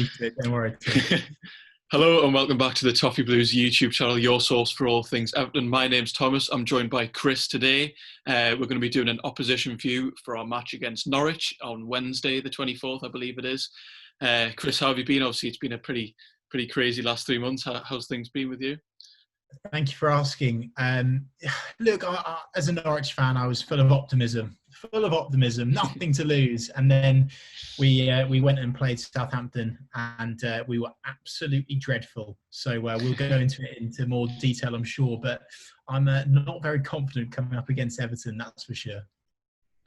used to it, don't worry at all. Hello and welcome back to the Toffee Blues YouTube channel, your source for all things Everton. My name's Thomas. I'm joined by Chris today. We're going to be doing an opposition view for our match against Norwich on Wednesday, the 24th, I believe it is. Chris, how have you been? Obviously, it's been a pretty crazy last 3 months. How's things been with you? Thank you for asking. Look, as a Norwich fan, I was full of optimism, nothing to lose. And then we went and played Southampton, and we were absolutely dreadful. So we'll go into more detail, I'm sure. But I'm not very confident coming up against Everton, that's for sure.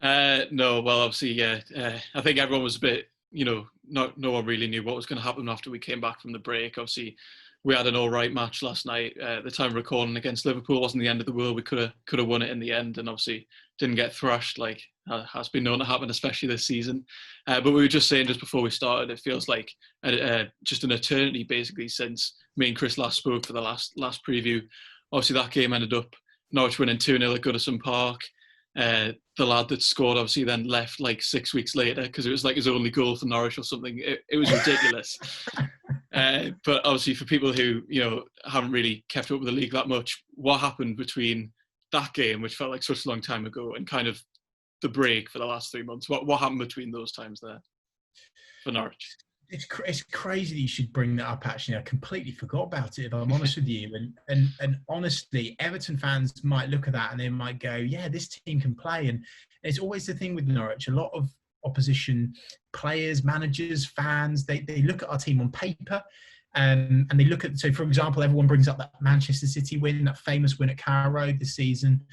No, well, obviously, yeah. I think everyone was a bit, no one really knew what was going to happen after we came back from the break. Obviously, we had an all right match last night. The time of recording against Liverpool wasn't the end of the world. We could have won it in the end, and obviously didn't get thrashed like has been known to happen, especially this season. But we were just saying just before we started, it feels like just an eternity basically since me and Chris last spoke for the last preview. Obviously, that game ended up Norwich winning 2-0 at Goodison Park. The lad that scored obviously then left like 6 weeks later because it was like his only goal for Norwich or something. It was ridiculous. But obviously for people who haven't really kept up with the league that much, what happened between that game, which felt like such a long time ago, and kind of the break for the last 3 months? What happened between those times there for Norwich? It's crazy that you should bring that up. Actually, I completely forgot about it, if I'm honest with you. And honestly, Everton fans might look at that and they might go, "Yeah, this team can play." And it's always the thing with Norwich. A lot of opposition players, managers, fans, they look at our team on paper, and they look at. So, for example, everyone brings up that Manchester City win, that famous win at Carrow Road this season.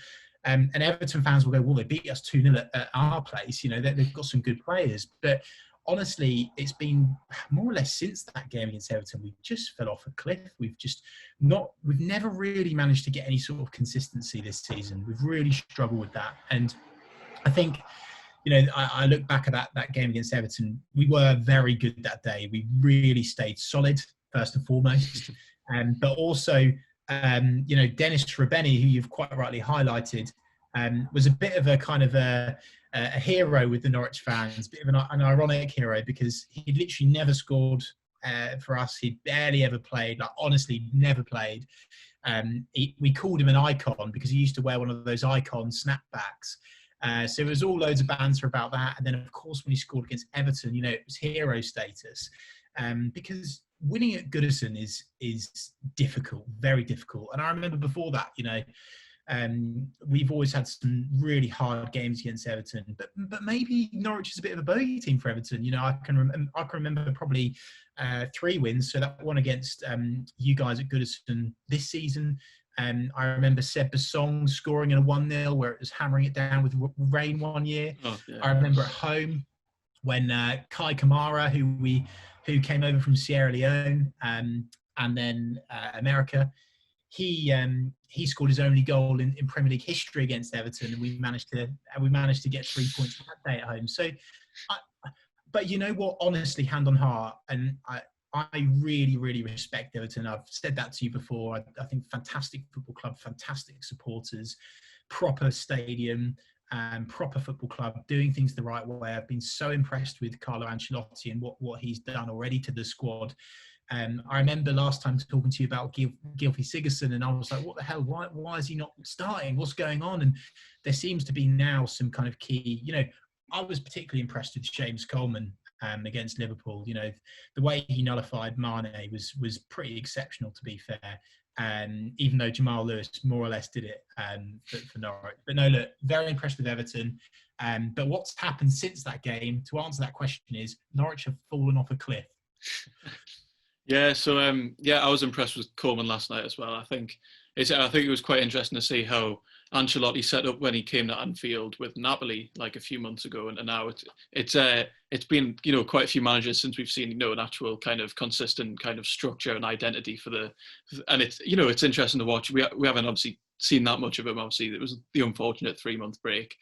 And Everton fans will go, "Well, they beat us 2-0 at our place. They've got some good players." But honestly, it's been more or less since that game against Everton, we just fell off a cliff. We've never really managed to get any sort of consistency this season. We've really struggled with that. And I think, I look back at that game against Everton. We were very good that day. We really stayed solid, first and foremost. But also, Dennis Rabeni, who you've quite rightly highlighted, was a bit of a kind of a hero with the Norwich fans, a bit of an ironic hero, because he literally never scored for us. He'd barely ever played, like honestly, never played. We called him an icon because he used to wear one of those icon snapbacks. So it was all loads of banter about that. And then, of course, when he scored against Everton, it was hero status. Because winning at Goodison is difficult, very difficult. And I remember before that, we've always had some really hard games against Everton, but maybe Norwich is a bit of a bogey team for Everton. I can remember probably 3 wins. So that one against you guys at Goodison this season. I remember Seb Bassong scoring in a 1-0 where it was hammering it down with rain one year. Oh, yeah. I remember at home when Kai Kamara, who came over from Sierra Leone and then America, he scored his only goal in Premier League history against Everton, and we managed to get 3 points that day at home. So, but you know what? Honestly, hand on heart, and I really, really respect Everton. I've said that to you before. I think fantastic football club, fantastic supporters, proper stadium, proper football club, doing things the right way. I've been so impressed with Carlo Ancelotti and what he's done already to the squad. I remember last time talking to you about Gylfi Sigurdsson, and I was like, what the hell? Why is he not starting? What's going on? And there seems to be now some kind of key, I was particularly impressed with James Coleman against Liverpool. The way he nullified Mane was pretty exceptional, to be fair. Even though Jamal Lewis more or less did it for Norwich. But no, look, very impressed with Everton. But what's happened since that game, to answer that question, is Norwich have fallen off a cliff. Yeah, so I was impressed with Coleman last night as well. I think it was quite interesting to see how Ancelotti set up when he came to Anfield with Napoli like a few months ago, and now it's been quite a few managers since we've seen an actual kind of consistent kind of structure and identity and it's interesting to watch. We haven't obviously seen that much of him. Obviously, it was the unfortunate 3-month break,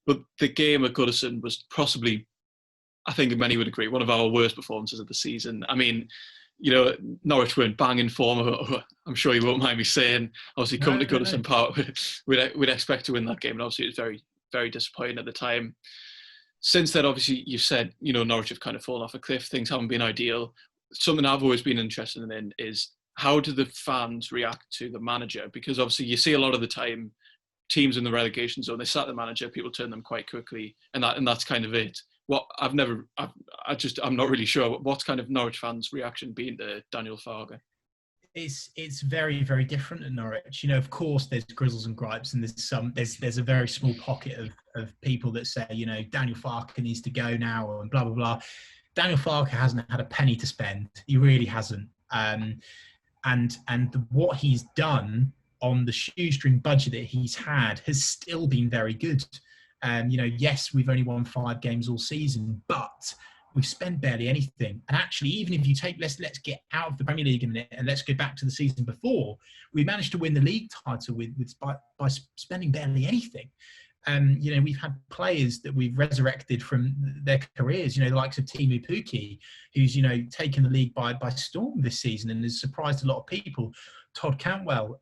but the game at Goodison was possibly, I think many would agree, one of our worst performances of the season. I mean, Norwich weren't banging form. I'm sure you won't mind me saying. Obviously, coming to Goodison Park, we'd expect to win that game, and obviously it was very, very disappointing at the time. Since then, obviously, you said Norwich have kind of fallen off a cliff. Things haven't been ideal. something I've always been interested in is how do the fans react to the manager? Because obviously you see a lot of the time teams in the relegation zone, they sack the manager, people turn them quite quickly, and that's kind of it. I'm not really sure what's kind of Norwich fans' reaction been to Daniel Farke. It's very, very different at Norwich. You know, of course, there's grizzles and gripes, and there's a very small pocket of people that say, you know, Daniel Farke needs to go now, and blah blah blah. Daniel Farke hasn't had a penny to spend. He really hasn't. And what he's done on the shoestring budget that he's had has still been very good. You know, yes, we've only won 5 games all season, but we've spent barely anything. And actually, even if you take, let's get out of the Premier League a minute and let's go back to the season before, we managed to win the league title by spending barely anything. You know, we've had players that we've resurrected from their careers, you know, the likes of Timu Puki, who's, you know, taken the league by storm this season and has surprised a lot of people. Todd Cantwell,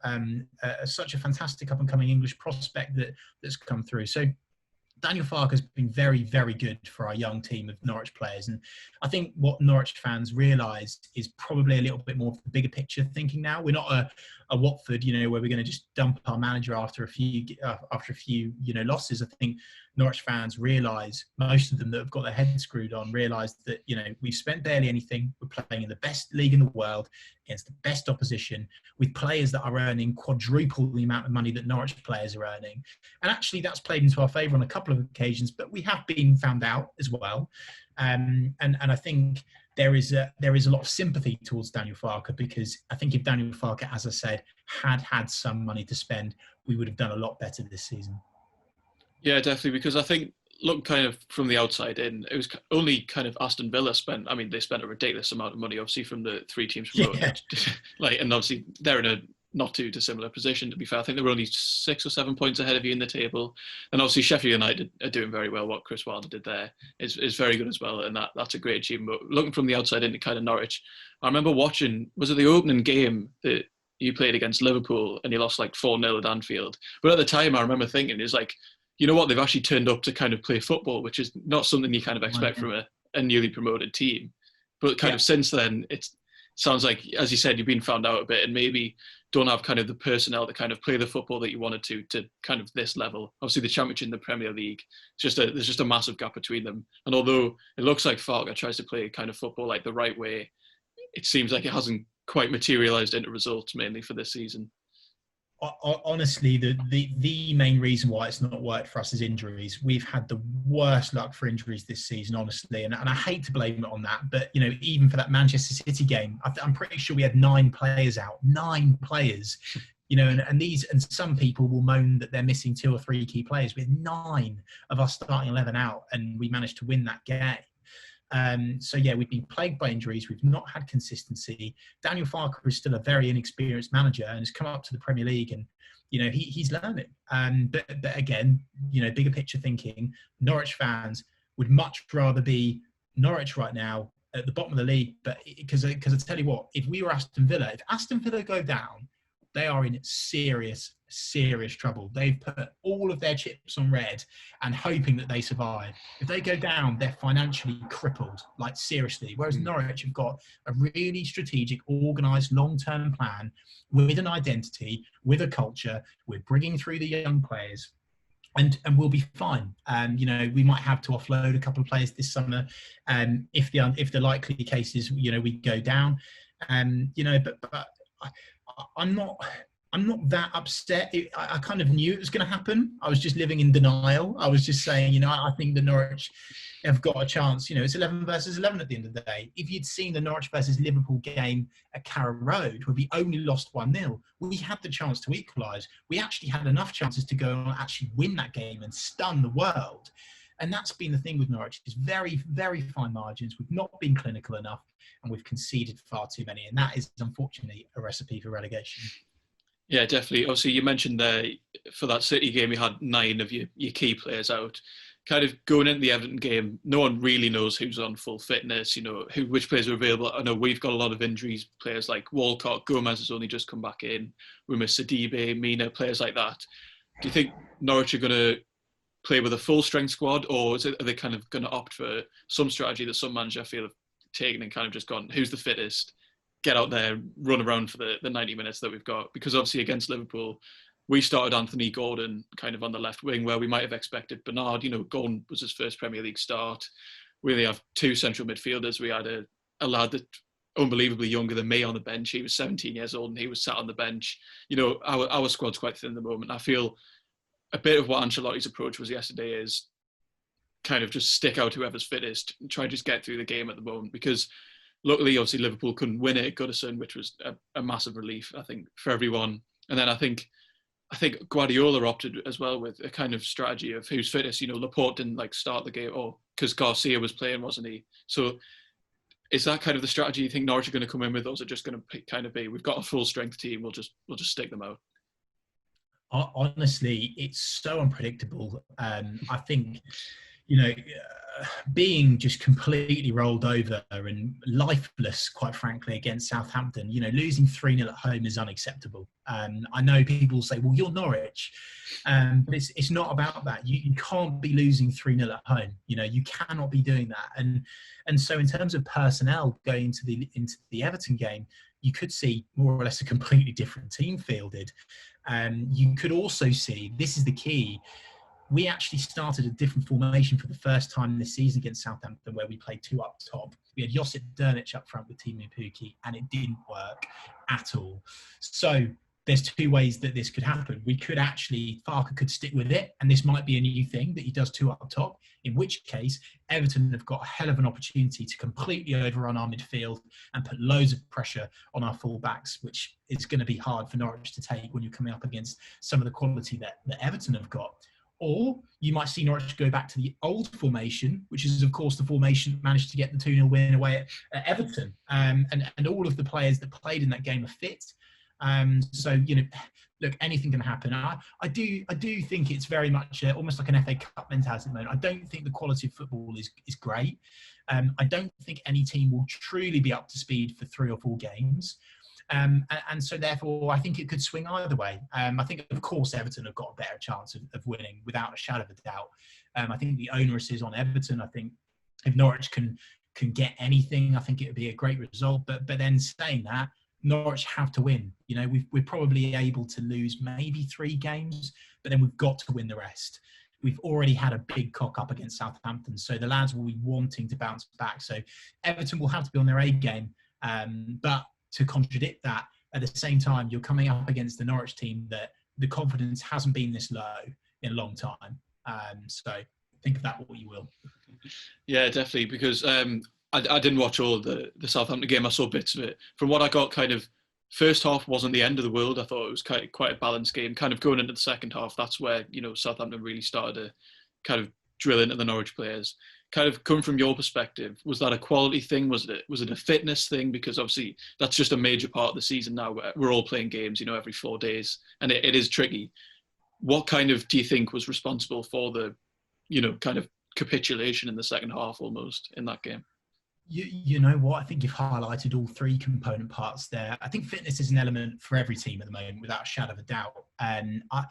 such a fantastic up-and-coming English prospect that's come through. So Daniel Farke has been very, very good for our young team of Norwich players. And I think what Norwich fans realise is probably a little bit more of the bigger picture thinking now. We're not a Watford, you know, where we're going to just dump our manager after a few, you know, losses. I think Norwich fans realise, most of them that have got their heads screwed on, realise that, you know, we've spent barely anything. We're playing in the best league in the world against the best opposition with players that are earning quadruple the amount of money that Norwich players are earning. And actually that's played into our favour on a couple of occasions, but we have been found out as well. And I think there is a lot of sympathy towards Daniel Farke, because I think if Daniel Farke, as I said, had some money to spend, we would have done a lot better this season. Yeah, definitely, because I think, look, kind of from the outside in, it was only kind of Aston Villa spent. I mean, they spent a ridiculous amount of money, obviously, from the 3 teams promoted. Yeah. And obviously they're in a not too dissimilar position, to be fair. I think they were only 6 or 7 points ahead of you in the table. And obviously Sheffield United are doing very well. What Chris Wilder did there is very good as well. And that's a great achievement. But looking from the outside into kind of Norwich, I remember watching, was it the opening game that you played against Liverpool and you lost like 4-0 at Anfield? But at the time, I remember thinking, it's like, you know what, they've actually turned up to kind of play football, which is not something you kind of expect from a newly promoted team. But kind of since then, it sounds like, as you said, you've been found out a bit and maybe don't have kind of the personnel to kind of play the football that you wanted to kind of this level. Obviously, the Championship and the Premier League, there's just a massive gap between them. And although it looks like Farke tries to play kind of football like the right way, it seems like it hasn't quite materialised into results, mainly for this season. Honestly, the main reason why it's not worked for us is injuries. We've had the worst luck for injuries this season, honestly, and I hate to blame it on that. But you know, even for that Manchester City game, I'm pretty sure we had 9 players out. 9 players, you know, and some people will moan that they're missing 2 or 3 key players. We had 9 of our starting 11 out, and we managed to win that game. So yeah, we've been plagued by injuries. We've not had consistency. Daniel Farke is still a very inexperienced manager and has come up to the Premier League, and you know he's learning. But again, you know, bigger picture thinking, Norwich fans would much rather be Norwich right now at the bottom of the league. But because I tell you what, if we were Aston Villa, if Aston Villa go down, they are in serious trouble. They've put all of their chips on red and hoping that they survive. If they go down, they're financially crippled, like seriously. Whereas Norwich have got a really strategic, organised, long-term plan with an identity, with a culture. We're bringing through the young players. And we'll be fine. You know, we might have to offload a couple of players this summer, if the likely case is, you know, we go down. You know, but I'm not that upset. I kind of knew it was going to happen. I was just living in denial. I was just saying, you know, I think the Norwich have got a chance. You know, it's 11 versus 11 at the end of the day. If you'd seen the Norwich versus Liverpool game at Carrow Road, where we only lost 1-0, we had the chance to equalise. We actually had enough chances to go and actually win that game and stun the world. And that's been the thing with Norwich. It's very, very fine margins. We've not been clinical enough, and we've conceded far too many. And that is, unfortunately, a recipe for relegation. Yeah, definitely. Obviously, you mentioned there, for that City game, you had 9 of your key players out. Kind of going into the Everton game, no one really knows who's on full fitness, you know, which players are available. I know we've got a lot of injuries, players like Walcott, Gomez has only just come back in. We miss Sidibe, Mina, players like that. Do you think Norwich are going to play with a full strength squad, or are they kind of going to opt for some strategy that some managers I feel have taken and kind of just gone, who's the fittest? Get out there, run around for the 90 minutes that we've got. Because obviously against Liverpool, we started Anthony Gordon kind of on the left wing where we might have expected Bernard. Gordon was his first Premier League start. We only have two central midfielders. We had a lad that unbelievably younger than me on the bench. He was 17 years old and he was sat on the bench. Our squad's quite thin at the moment. I feel a bit of what Ancelotti's approach was yesterday is kind of just stick out whoever's fittest and try to just get through the game at the moment, because luckily, obviously, Liverpool couldn't win it at Goodison, which was a massive relief, I think, for everyone. And then I think Guardiola opted as well with a kind of strategy of who's fittest. Laporte didn't start the game, because Garcia was playing, wasn't he? So is that kind of the strategy you think Norwich are going to come in with, or is it just going to kind of be, we've got a full strength team, we'll just stick them out? Honestly, it's so unpredictable. I think, being just completely rolled over and lifeless, quite frankly, against Southampton, losing 3-0 at home is unacceptable. I know people say, well, you're Norwich. But it's not about that. You can't be losing 3-0 at home. You cannot be doing that. And so in terms of personnel going into the Everton game, you could see more or less a completely different team fielded. You could also see, this is the key, we actually started a different formation for the first time this season against Southampton, where we played two up top. We had Josip Dernic up front with Timu Puki, and it didn't work at all. So there's two ways that this could happen. We could actually, Farke could stick with it, and this might be a new thing that he does two up top, in which case Everton have got a hell of an opportunity to completely overrun our midfield and put loads of pressure on our full-backs, which is going to be hard for Norwich to take when you're coming up against some of the quality that Everton have got. Or you might see Norwich go back to the old formation, which is, of course, the formation that managed to get the 2-0 win away at Everton. And all of the players that played in that game are fit. So, look, anything can happen. I do think it's very much almost like an FA Cup mentality at the moment. I don't think the quality of football is great. I don't think any team will truly be up to speed for 3 or 4 games. And so, therefore, I think it could swing either way. I think, of course, Everton have got a better chance of winning without a shadow of a doubt. I think the onus is on Everton. I think if Norwich can get anything, I think it would be a great result. But then saying that, Norwich have to win. We're probably able to lose maybe 3 games, but then we've got to win the rest. We've already had a big cock up against Southampton, so the lads will be wanting to bounce back. So Everton will have to be on their A game. But to contradict that, at the same time, you're coming up against the Norwich team that the confidence hasn't been this low in a long time. So think of that what you will. Yeah, definitely, because I didn't watch all the Southampton game. I saw bits of it. From what I got, kind of first half wasn't the end of the world. I thought it was quite a balanced game. Kind of going into the second half, that's where Southampton really started to kind of drill into the Norwich players. Kind of come from your perspective, was that a quality thing? Was it a fitness thing? Because obviously that's just a major part of the season now. We're all playing games, every 4 days, and it is tricky. What kind of do you think was responsible for the, kind of capitulation in the second half almost in that game? You know what? I think you've highlighted all 3 component parts there. I think fitness is an element for every team at the moment, without a shadow of a doubt. And I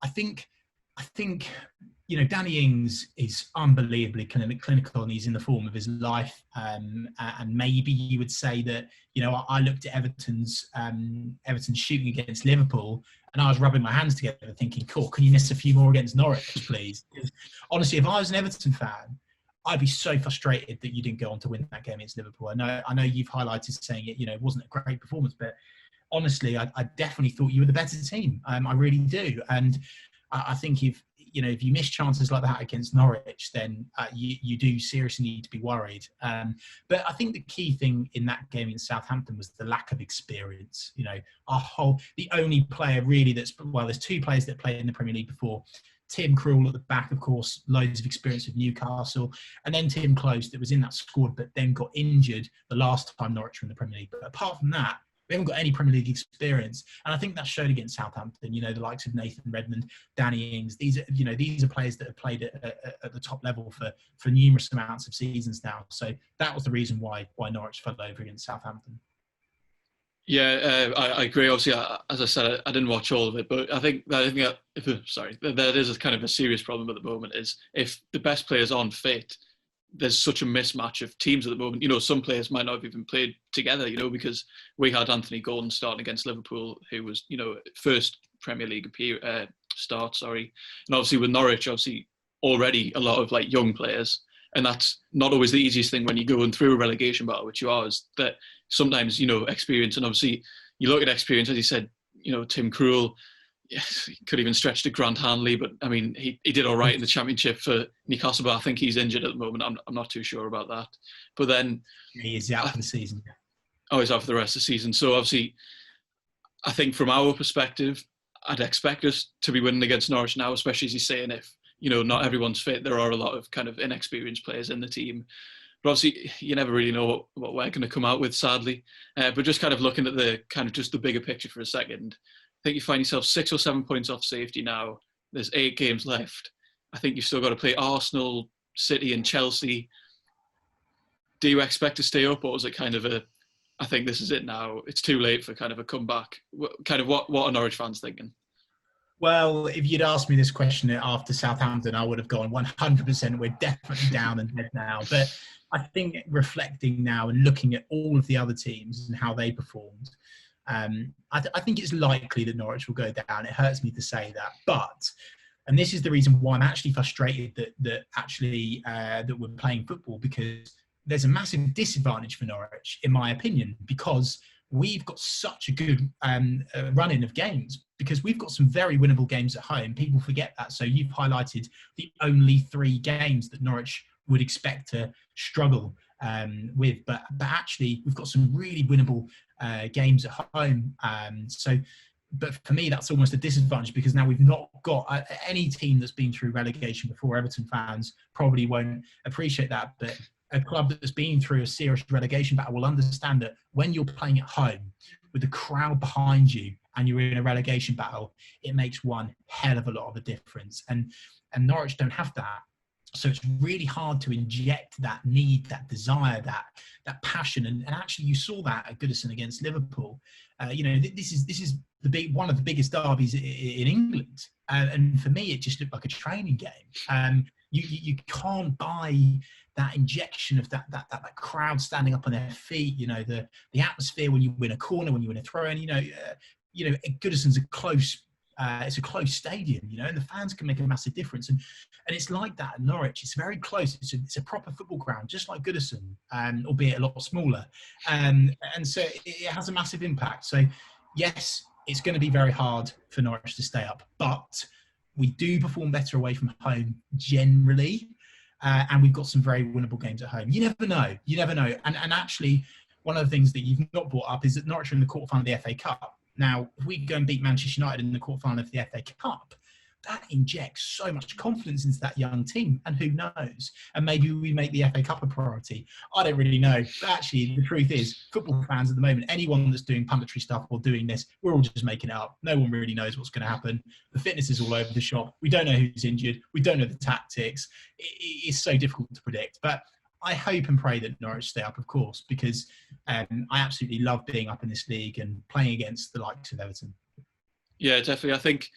think Danny Ings is unbelievably clinical, and he's in the form of his life. And maybe you would say that, I looked at Everton's shooting against Liverpool, and I was rubbing my hands together thinking, cool, can you miss a few more against Norwich, please? Honestly, if I was an Everton fan, I'd be so frustrated that you didn't go on to win that game against Liverpool. I know you've highlighted saying it wasn't a great performance, but honestly, I definitely thought you were the better team. I really do. And I think if you miss chances like that against Norwich, then you do seriously need to be worried. But I think the key thing in that game in Southampton was the lack of experience. The only player really there's 2 players that played in the Premier League before. Tim Krul at the back, of course, loads of experience with Newcastle. And then Tim Close that was in that squad, but then got injured the last time Norwich were in the Premier League. But apart from that, we haven't got any Premier League experience. And I think that showed against Southampton, the likes of Nathan Redmond, Danny Ings. These are players that have played at the top level for numerous amounts of seasons now. So that was the reason why Norwich fell over against Southampton. Yeah, I agree. Obviously, as I said, I didn't watch all of it, but I think that is a kind of a serious problem at the moment. Is if the best players aren't fit, there's such a mismatch of teams at the moment. You know, some players might not have even played together, you know, because we had Anthony Gordon starting against Liverpool, who was, you know, first Premier League start, sorry. And obviously with Norwich, obviously already a lot of like young players. And that's not always the easiest thing when you're going through a relegation battle, which you are, is that sometimes, you know, experience, and obviously you look at experience, as you said, you know, Tim Krul, yes, he could even stretch to Grant Hanley, but I mean, he did all right in the Championship for Newcastle, but I think he's injured at the moment. I'm not too sure about that. But then he is out for the season. Oh, he's out for the rest of the season. So obviously, I think from our perspective, I'd expect us to be winning against Norwich now, especially as you're saying, if, you know, not everyone's fit, there are a lot of kind of inexperienced players in the team. But obviously, you never really know what we're going to come out with, sadly. But just kind of looking at the kind of just the bigger picture for a second, I think you find yourself 6 or 7 points off safety now. There's 8 games left. I think you've still got to play Arsenal, City and Chelsea. Do you expect to stay up, or is it kind of I think this is it now, it's too late for kind of a comeback? Kind of what are Norwich fans thinking? Well, if you'd asked me this question after Southampton, I would have gone 100%. We're definitely down and dead now. But I think reflecting now and looking at all of the other teams and how they performed, I think it's likely that Norwich will go down. It hurts me to say that, but, and this is the reason why I'm actually frustrated that we're playing football, because there's a massive disadvantage for Norwich, in my opinion, because we've got such a good run-in of games, because we've got some very winnable games at home. People forget that. So you've highlighted the only 3 games that Norwich would expect to struggle with, but actually we've got some really winnable games at home. But for me, that's almost a disadvantage, because now we've not got any team that's been through relegation before. Everton fans probably won't appreciate that, but a club that's been through a serious relegation battle will understand that when you're playing at home with the crowd behind you and you're in a relegation battle, it makes one hell of a lot of a difference. And Norwich don't have that. So it's really hard to inject that need, that desire, that passion. And actually, you saw that at Goodison against Liverpool. You know, this is one of the biggest derbies in England. And for me, it just looked like a training game. You can't buy that injection of that crowd standing up on their feet. You know, the atmosphere when you win a corner, when you win a throw, and you know, Goodison's it's a close stadium, you know, and the fans can make a massive difference. And it's like that at Norwich. It's very close. It's a proper football ground, just like Goodison, albeit a lot smaller. And so it has a massive impact. So yes, it's going to be very hard for Norwich to stay up, but we do perform better away from home generally. And we've got some very winnable games at home. You never know. And actually, one of the things that you've not brought up is that Norwich are in the quarterfinal of the FA Cup. Now, if we go and beat Manchester United in the quarterfinal of the FA Cup, that injects so much confidence into that young team. And who knows? And maybe we make the FA Cup a priority. I don't really know. But actually, the truth is, football fans at the moment, anyone that's doing punditry stuff or doing this, we're all just making it up. No one really knows what's going to happen. The fitness is all over the shop. We don't know who's injured. We don't know the tactics. It's so difficult to predict. But I hope and pray that Norwich stay up, of course, because I absolutely love being up in this league and playing against the likes of Everton. Yeah, definitely. I think,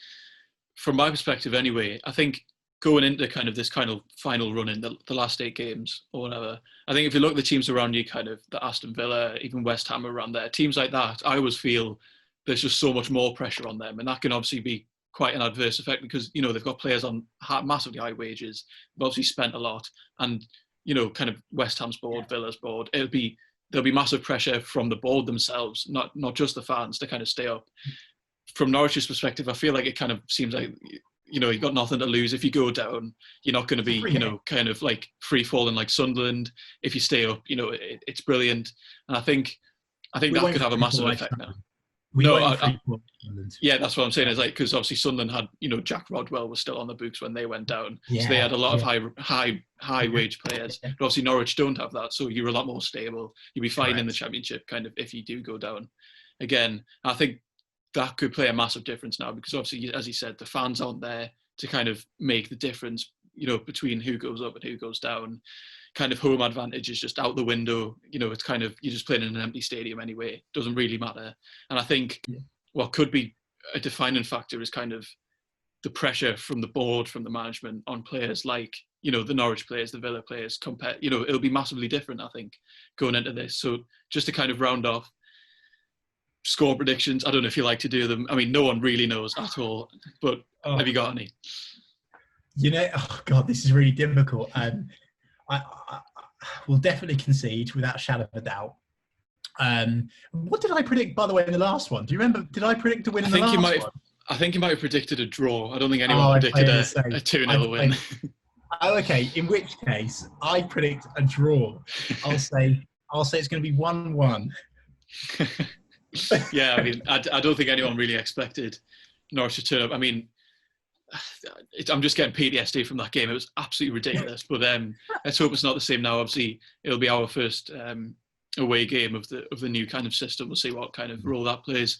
from my perspective anyway, I think going into kind of this kind of final run in the last 8 games or whatever, I think if you look at the teams around you, kind of the Aston Villa, even West Ham around there, teams like that, I always feel there's just so much more pressure on them. And that can obviously be quite an adverse effect because, you know, they've got players on massively high wages. They've obviously spent a lot. And, you know, kind of West Ham's board, Villa's board, there'll be massive pressure from the board themselves, not just the fans, to kind of stay up. From Norwich's perspective, I feel like it kind of seems like, you know, you've got nothing to lose. If you go down, you're not going to be, you know, kind of like free falling like Sunderland. If you stay up, you know, it's brilliant. And I think that could have a massive effect now. Yeah, that's what I'm saying. Is like, because obviously Sunderland had, you know, Jack Rodwell was still on the books when they went down, so they had a lot of high wage players. But obviously Norwich don't have that, so you're a lot more stable. You'll be fine in the Championship, kind of, if you do go down. Again, I think that could play a massive difference now, because obviously, as you said, the fans aren't there to kind of make the difference, you know, between who goes up and who goes down. Kind of home advantage is just out the window. You know, it's kind of, you're just playing in an empty stadium anyway. It doesn't really matter. And I think what could be a defining factor is kind of the pressure from the board, from the management on players like the Norwich players, the Villa players compare. It'll be massively different, I think, going into this. So just to kind of round off, score predictions. I don't know if you like to do them. I mean, no one really knows at all, but have you got any? Oh God, this is really difficult. I will definitely concede without a shadow of a doubt. What did I predict, by the way, in the last one? Do you remember? Did I predict a win in the last one? I think you might have predicted a draw. I don't think anyone predicted a 2-0 win. Oh, okay. In which case, I predict a draw. I'll say it's going to be 1-1. Yeah, I mean, I don't think anyone really expected Norwich to turn up. I mean, I'm just getting PTSD from that game. It was absolutely ridiculous. But let's hope it's not the same now. Obviously, it'll be our first away game of the new kind of system. We'll see what kind of role that plays.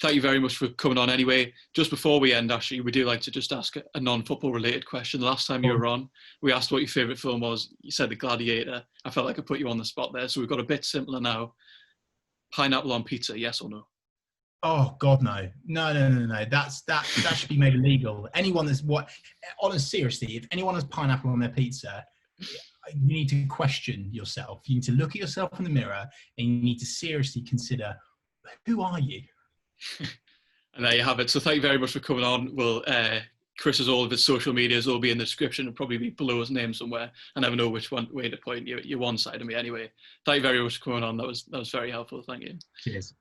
Thank you very much for coming on anyway. Just before we end, actually, we do like to just ask a non-football related question. The last time you were on, we asked what your favourite film was. You said The Gladiator. I felt like I put you on the spot there. So we've got a bit simpler now. Pineapple on pizza, yes or no? Oh God, no. That should be made illegal. Anyone that's seriously, if anyone has pineapple on their pizza, you need to question yourself. You need to look at yourself in the mirror and you need to seriously consider, who are you? And there you have it. So thank you very much for coming on. Well, Chris's all of his social medias will be in the description and probably be below his name somewhere. I never know which way to point. You're one side of me anyway. Thank you very much for coming on. That was very helpful. Thank you. Cheers.